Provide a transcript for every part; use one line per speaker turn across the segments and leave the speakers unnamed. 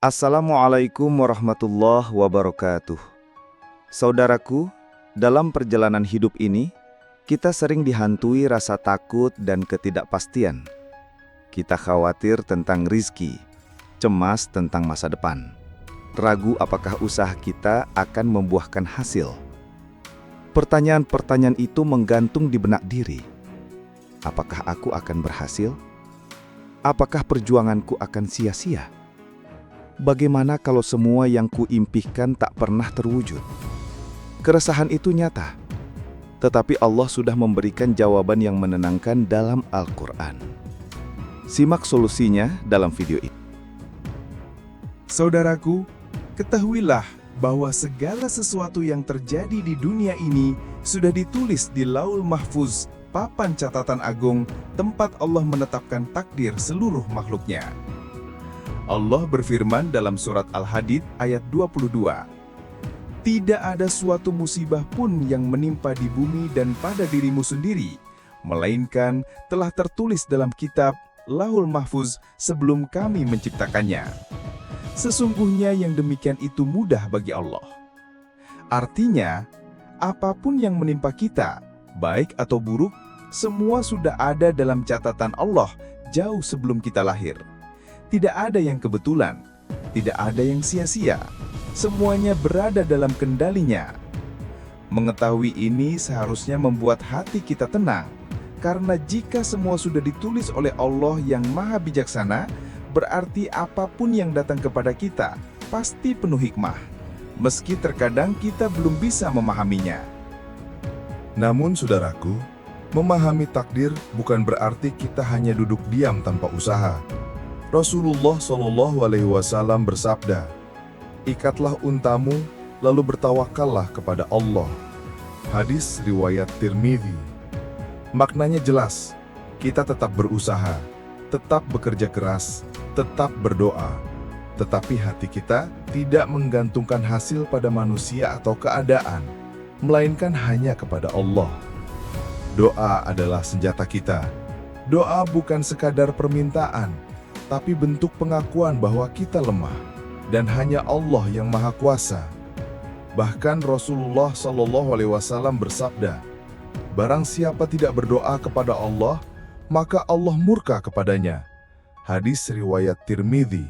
Assalamualaikum warahmatullahi wabarakatuh. Saudaraku, dalam perjalanan hidup ini, kita sering dihantui rasa takut dan ketidakpastian. Kita khawatir tentang rizki, cemas tentang masa depan, ragu apakah usaha kita akan membuahkan hasil. Pertanyaan-pertanyaan itu menggantung di benak diri. Apakah aku akan berhasil? Apakah perjuanganku akan sia-sia? Bagaimana kalau semua yang kuimpikan tak pernah terwujud? Keresahan itu nyata, tetapi Allah sudah memberikan jawaban yang menenangkan dalam Al-Quran. Simak solusinya dalam video ini.
Saudaraku, ketahuilah bahwa segala sesuatu yang terjadi di dunia ini sudah ditulis di Lauhul Mahfuz, papan catatan agung, tempat Allah menetapkan takdir seluruh makhluknya. Allah berfirman dalam surat Al-Hadid ayat 22, "Tidak ada suatu musibah pun yang menimpa di bumi dan pada dirimu sendiri, melainkan telah tertulis dalam kitab Lauhul Mahfuz sebelum kami menciptakannya. Sesungguhnya yang demikian itu mudah bagi Allah." Artinya, apapun yang menimpa kita, baik atau buruk, semua sudah ada dalam catatan Allah jauh sebelum kita lahir. Tidak ada yang kebetulan, tidak ada yang sia-sia. Semuanya berada dalam kendalinya. Mengetahui ini seharusnya membuat hati kita tenang, karena jika semua sudah ditulis oleh Allah yang Maha Bijaksana, berarti apapun yang datang kepada kita pasti penuh hikmah, meski terkadang kita belum bisa memahaminya.
Namun saudaraku, memahami takdir bukan berarti kita hanya duduk diam tanpa usaha. Rasulullah SAW bersabda, "Ikatlah untamu, lalu bertawakallah kepada Allah." Hadis riwayat Tirmidzi. Maknanya jelas, kita tetap berusaha, tetap bekerja keras, tetap berdoa. Tetapi hati kita tidak menggantungkan hasil pada manusia atau keadaan, melainkan hanya kepada Allah. Doa adalah senjata kita. Doa bukan sekadar permintaan, tapi bentuk pengakuan bahwa kita lemah, dan hanya Allah yang Maha Kuasa. Bahkan Rasulullah SAW bersabda, "Barang siapa tidak berdoa kepada Allah, maka Allah murka kepadanya." Hadis riwayat Tirmidzi.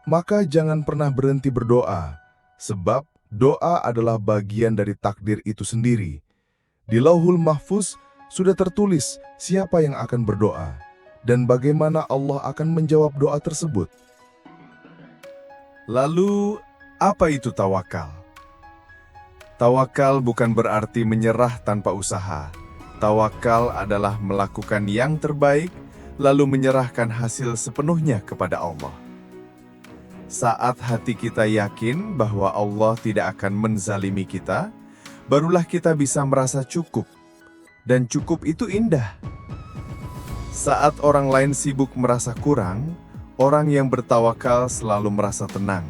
Maka jangan pernah berhenti berdoa, sebab doa adalah bagian dari takdir itu sendiri. Di Lauhul Mahfuz sudah tertulis siapa yang akan berdoa, dan bagaimana Allah akan menjawab doa tersebut.
Lalu, apa itu tawakal? Tawakal bukan berarti menyerah tanpa usaha. Tawakal adalah melakukan yang terbaik, lalu menyerahkan hasil sepenuhnya kepada Allah. Saat hati kita yakin bahwa Allah tidak akan menzalimi kita, barulah kita bisa merasa cukup. Dan cukup itu indah. Saat orang lain sibuk merasa kurang, orang yang bertawakal selalu merasa tenang,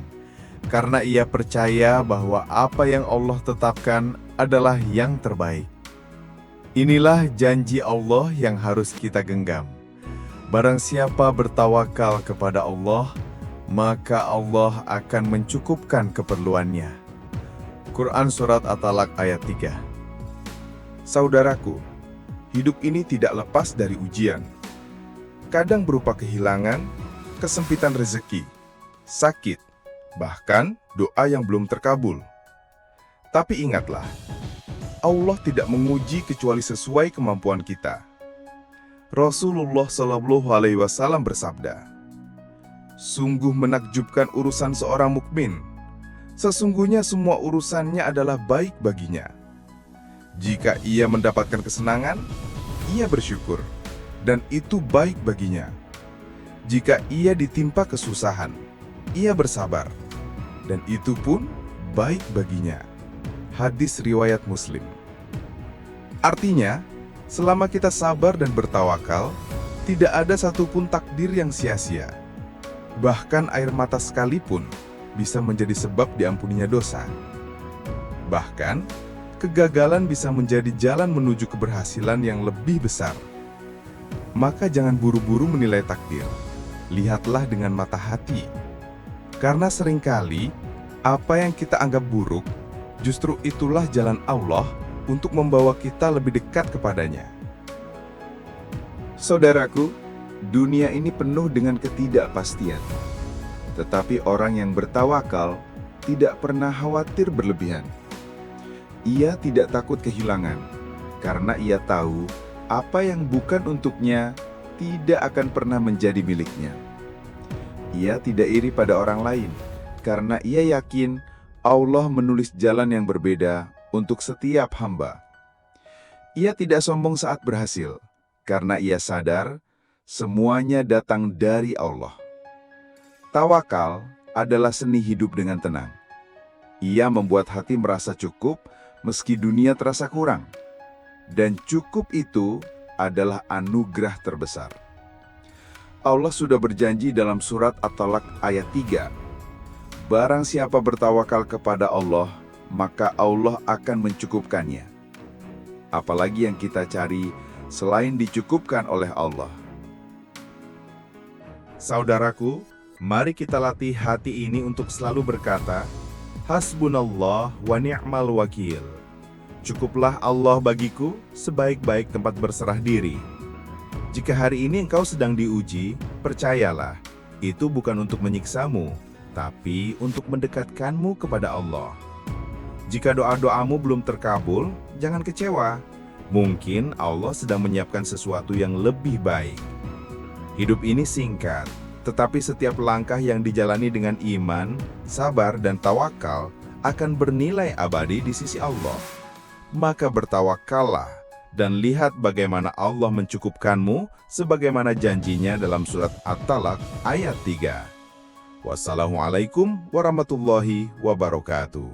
karena ia percaya bahwa apa yang Allah tetapkan adalah yang terbaik. Inilah janji Allah yang harus kita genggam. Barang siapa bertawakal kepada Allah, maka Allah akan mencukupkan keperluannya. Quran Surat At-Talaq ayat 3.
Saudaraku, hidup ini tidak lepas dari ujian. Kadang berupa kehilangan, kesempitan rezeki, sakit, bahkan doa yang belum terkabul. Tapi ingatlah, Allah tidak menguji kecuali sesuai kemampuan kita. Rasulullah SAW bersabda, "Sungguh menakjubkan urusan seorang mukmin. Sesungguhnya semua urusannya adalah baik baginya. Jika ia mendapatkan kesenangan, ia bersyukur, dan itu baik baginya. Jika ia ditimpa kesusahan, ia bersabar, dan itu pun baik baginya." Hadis riwayat Muslim. Artinya, selama kita sabar dan bertawakal, tidak ada satupun takdir yang sia-sia. Bahkan air mata sekalipun bisa menjadi sebab diampuninya dosa. Bahkan, kegagalan bisa menjadi jalan menuju keberhasilan yang lebih besar. Maka jangan buru-buru menilai takdir. Lihatlah dengan mata hati.
Karena seringkali, apa yang kita anggap buruk, justru itulah jalan Allah untuk membawa kita lebih dekat kepadanya.
Saudaraku, dunia ini penuh dengan ketidakpastian. Tetapi orang yang bertawakal tidak pernah khawatir berlebihan. Ia tidak takut kehilangan, karena ia tahu apa yang bukan untuknya tidak akan pernah menjadi miliknya. Ia tidak iri pada orang lain, karena ia yakin Allah menulis jalan yang berbeda untuk setiap hamba. Ia tidak sombong saat berhasil, karena ia sadar semuanya datang dari Allah. Tawakal adalah seni hidup dengan tenang. Ia membuat hati merasa cukup meski dunia terasa kurang. Dan cukup itu adalah anugerah terbesar. Allah sudah berjanji dalam surat At-Talaq ayat 3. Barang siapa bertawakal kepada Allah, maka Allah akan mencukupkannya. Apalagi yang kita cari selain dicukupkan oleh Allah.
Saudaraku, mari kita latih hati ini untuk selalu berkata, Hasbunallah wa ni'mal wakil. Cukuplah Allah bagiku sebaik-baik tempat berserah diri. Jika hari ini engkau sedang diuji, percayalah, itu bukan untuk menyiksamu, tapi untuk mendekatkanmu kepada Allah. Jika doa-doamu belum terkabul, jangan kecewa. Mungkin Allah sedang menyiapkan sesuatu yang lebih baik. Hidup ini singkat, tetapi setiap langkah yang dijalani dengan iman, sabar, dan tawakal akan bernilai abadi di sisi Allah. Maka bertawakallah dan lihat bagaimana Allah mencukupkanmu sebagaimana janjinya dalam surat At-Talaq ayat 3. Wassalamualaikum warahmatullahi wabarakatuh.